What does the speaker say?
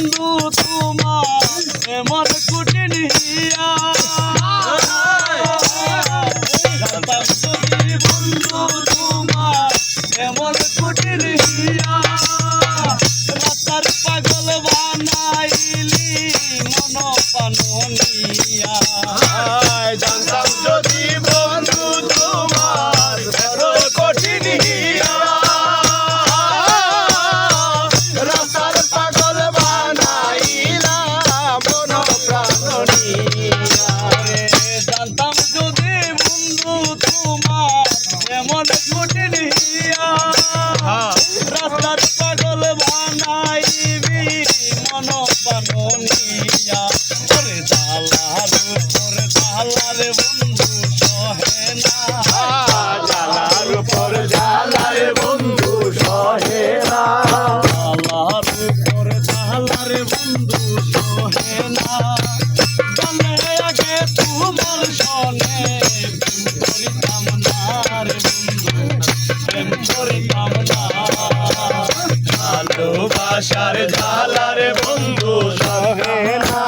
বন্ধু তোমার এমন কঠিন হিয়া জানতাম যদি বন্ধু তোমার এমন কঠিন হিয়া রাস্তার পাগল বানাইলি মন পাননিয়া জানতাম যদি বন্ধু তোমার বড় কঠিন হিয়া রাস্তার পাগল বানাইলা মন প্রাণ নিয়া জানতাম যদি বন্ধু তোমার এমন কঠিন হিয়া রাস্তার পাগল বানাইবি মন পাননিয়া ওরে জালার উপরে জালারে বন্ধু সহে না জালার উপর জালারে বন্ধু সহে না জালার উপরে জালারে বন্ধু সহে না জানে আগে তোমার সনে প্রেম করিতাম না রে বন্ধু প্রেম করিতাম না ভালোবাসার জালারে বন্ধু সহে না